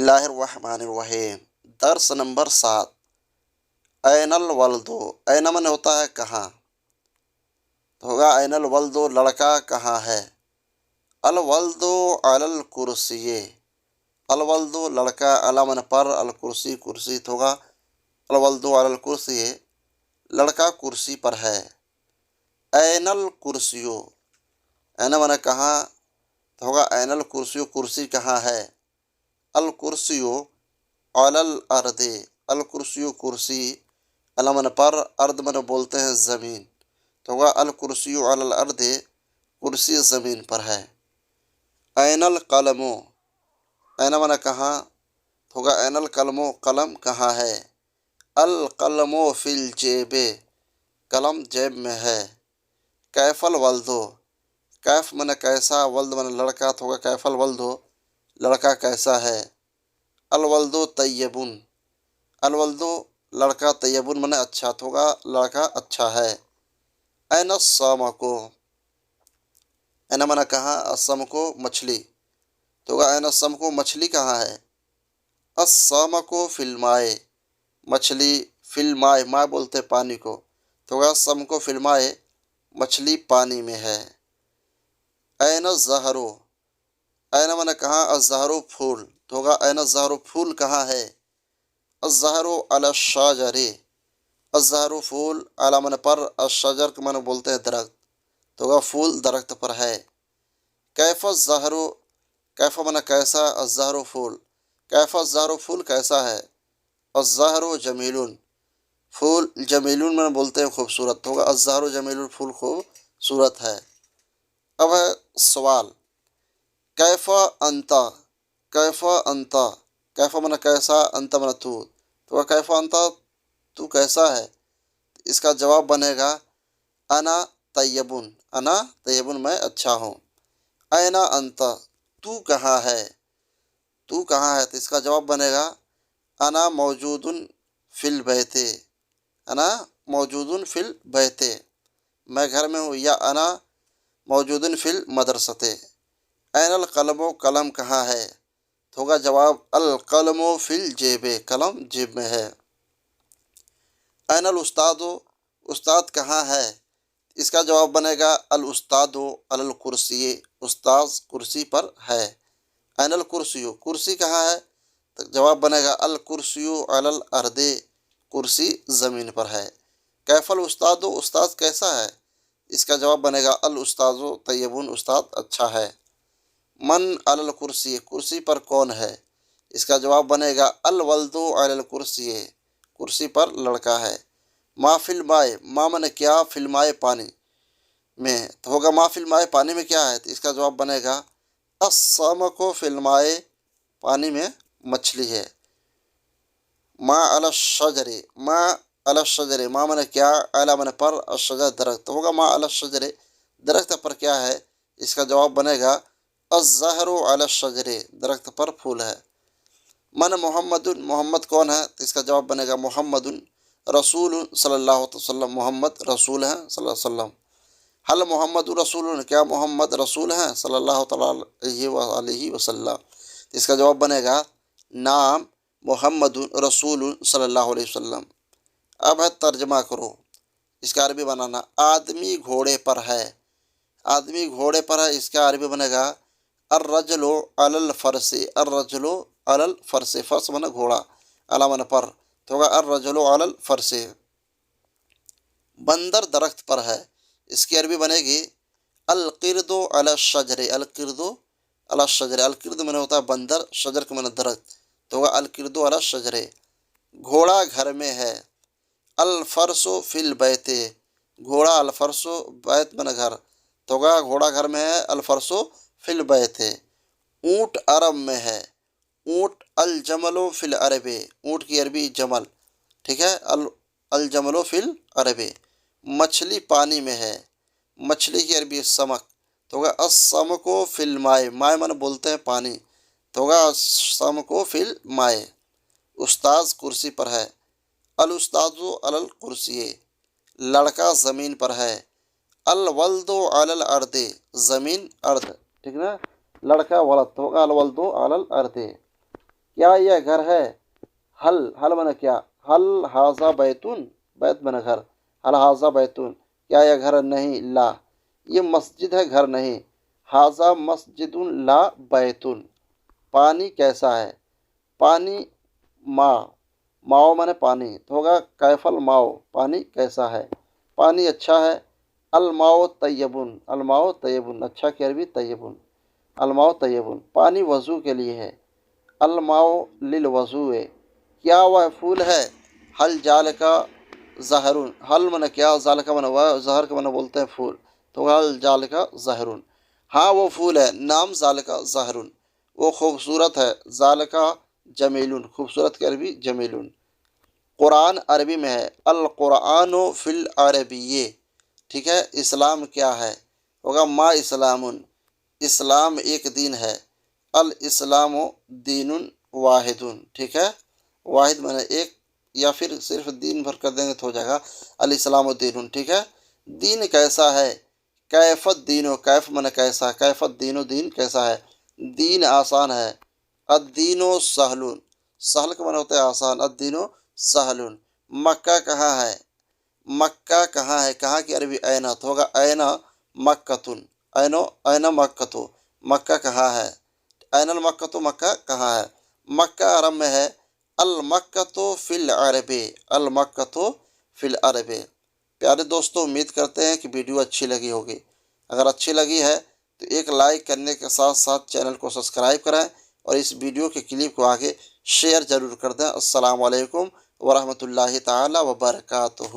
اللہ الرحمن الرحیم۔ درس نمبر 7۔ این الولدو، این من ہوتا ہے کہاں، تو ہوگا این الولدو لڑکا کہاں ہے۔ الولدو علی الکرسی، الولدو لڑکا، علی من پر، الکرسی کرسی، تو ہوگا الولدو علی الکرسی لڑکا کرسی پر ہے۔ این الکرسیو، این من کہاں، تو ہوگا این الکرسیو کرسی کہاں ہے۔ الکرسیو علی الارض، الکرسیو کرسی، علی من پر، ارض من بولتے ہیں زمین، تو ہوگا الکرسیو علی الارض کرسی زمین پر ہے۔ این القلمو، این من کہاں، تو ہوگا این القلمو قلم کہاں ہے۔ القلمو فی الجیب، قلم جیب میں ہے۔ کیف الولدو، کیف من کیسا، ولد من لڑکا، تو ہوگا کیف الولدو لڑکا کیسا ہے۔ الولدو طیبن، الولدو لڑکا، طیبن من اچھا، تو ہوگا لڑکا اچھا ہے۔ این السمکو، این من کہاں، السمکو مچھلی، تو ہوگا این السمکو مچھلی کہاں ہے۔ السمکو فی الماء، مچھلی فی الماء، ماء بولتے پانی کو، تو ہوگا السمکو فی الماء مچھلی پانی میں ہے۔ این الزہرو، این من کہاں، الزہرو پھول، تو ہوگا این الزہرو پھول کہاں ہے۔ الزہرو علی الشجر، الزہرو پھول، علی من پر، الشجر کو من بولتے ہیں درخت، تو ہوگا پھول درخت پر ہے۔ کیف الزہرو، کیف من کیسا، الزہرو پھول، کیف الزہرو پھول کیسا ہے۔ الزہرو جمیلن، پھول جمیلن من بولتے ہیں خوبصورت، تو ہوگا الزہرو جمیلن پھول خوبصورت ہے۔ اب ہے سوال، کیف انت، کیف انت، کیف من کیسا، انت من تو ہوگا کیف انت تو کیسا ہے۔ اس کا جواب بنے گا انا طیبن، انا طیبن میں اچھا ہوں۔ اینا انت، تو کہاں ہے، تو کہاں ہے، تو اس کا جواب بنے گا انا موجودن فی البیت، انا موجودن فی البیت، میں گھر میں ہوں، یا انا موجودن فی المدرسۃ۔ این القلم، قلم کہاں ہے، تو ہوگا جواب القلم فی الجیب، قلم جیب میں ہے۔ این الاستاد، استاد کہاں ہے، اس کا جواب بنے گا الاستاد علی الکرسی، استاد کرسی پر ہے۔ این الکرسی، کرسی کہاں ہے، تو جواب بنے گا الکرسی علی الارض، کرسی زمین پر ہے۔ کیف الاستاد، استاد کیسا ہے، اس کا جواب بنے گا الاستاذ طیبن، استاد اچھا ہے۔ من علی الکرسی، کرسی پر کون ہے، اس کا جواب بنے گا الولد علی الکرسی، کرسی پر لڑکا ہے۔ ما فی الماء، ما من کیا، فی الماء پانی میں، تو ہوگا ما فی الماء پانی میں کیا ہے، تو اس کا جواب بنے گا السمک فی الماء، پانی میں مچھلی ہے۔ ما علی الشجر، ما علی الشجر، ما من کیا، علی من پر، الشجر درخت، تو ہوگا ما علی الشجر درخت پر کیا ہے، اس کا جواب بنے گا الزہر علی الشجر، درخت پر پھول ہے۔ من محمد، محمد کون ہے، تو اس کا جواب بنے گا محمد رسول صلی اللہ علیہ وسلم، محمد رسول ہیں صلی اللہ علیہ وسلم۔ حل محمد رسول، کیا محمد رسول ہیں صلی اللہ تعالیٰ علیہ وسلم، تو اس کا جواب بنے گا نعم محمد رسول صلی اللہ علیہ وسلم۔ اب ہے ترجمہ کرو، اس کا عربی بنانا۔ آدمی گھوڑے پر ہے، آدمی گھوڑے پر ہے، اس کا عربی بنے گا الرجل علی الفرس، الرجل علی الفرس، فرس من گھوڑا، علی من پر، تو ہوگا الرجل علی الفرس۔ بندر درخت پر ہے، اس کی عربی بنے گی القرد علی الشجر، القرد علی الشجر، القرد من ہوتا ہے بندر، شجر کا من درخت، تو ہوگا القرد علی الشجر۔ گھوڑا گھر میں ہے، الفرس فی البیت، گھوڑا الفرس، بیت من گھر، تو ہوگا گھوڑا گھر میں ہے، الفرس فی البیت۔ اونٹ عرب میں ہے، اونٹ الجمل فی العرب، اونٹ کی عربی جمل، ٹھیک ہے، الجمل فی العرب۔ مچھلی پانی میں ہے، مچھلی کی عربی سمک، تو ہوگا السمک فی الماء، ماء من بولتے ہیں پانی، تو ہوگا السمک فی الماء۔ استاذ کرسی پر ہے، الاستاذ علی الکرسی، لڑکا زمین پر ہے۔ الولد علی الارض، زمین ارض، ٹھیک نا، لڑکا ولد، تو ہوگا الولد علی الارض۔ کیا یہ گھر ہے؟ حل مانا کیا، حل حاضہ بیتون، بیت مانا گھر، حل حاضہ بیتون، کیا یہ گھر نہیں، لا یہ مسجد ہے گھر نہیں، حاضہ مسجد لا بیتون۔ پانی کیسا ہے؟ پانی ما، ماؤ مانے پانی، تو ہوگا کیف الماؤ، پانی کیسا ہے، پانی اچھا ہے۔ الماؤ طیبن، الماؤ طیبن، اچھا کی عربی طیبن، الماؤ طیبن، پانی وضو کے لیے ہے، الماؤ للوضوء، کیا وہ پھول ہے، حل جال کا زہرون، حل من کیا، زال کا من ہوا، زہر کا من بولتے ہیں پھول، تو حل جال کا زہرون، ہاں وہ پھول ہے، نام زال کا زہرون، وہ خوبصورت ہے، زال کا جمیلون، خوبصورت کی عربی جمیلون۔ قرآن عربی میں ہے، القرآن فی العربیہ، ٹھیک ہے۔ اسلام کیا ہے، ہوگا ما اسلام، اسلام ایک دین ہے، الاسلام دین واحد، ٹھیک ہے، واحد مانے ایک، یا پھر صرف دین بھر کر دیں گے تو ہو جائے گا الاسلام دین، ٹھیک ہے۔ دین کیسا ہے، کیف الدین، کیف مانے کیسا، کیف الدین، دین کیسا ہے، دین آسان ہے، الدین سہل، سہل کا مانا ہوتا ہے آسان، الدین سہل۔ مکہ کہاں ہے، مکہ کہاں ہے، کہاں کی عربی اینا، تو ہوگا اینا مکتن، اینا مکتو، مکہ کہاں ہے، این المکتو، مکہ کہاں ہے، مکہ عرب میں ہے، المکتو فی العرب، المکتو فی العرب۔ پیارے دوستو، امید کرتے ہیں کہ ویڈیو اچھی لگی ہوگی، اگر اچھی لگی ہے تو ایک لائک کرنے کے ساتھ ساتھ چینل کو سبسکرائب کریں اور اس ویڈیو کے کلپ کو آگے شیئر ضرور کر دیں۔ السلام علیکم ورحمۃ اللہ تعالی وبرکاتہ۔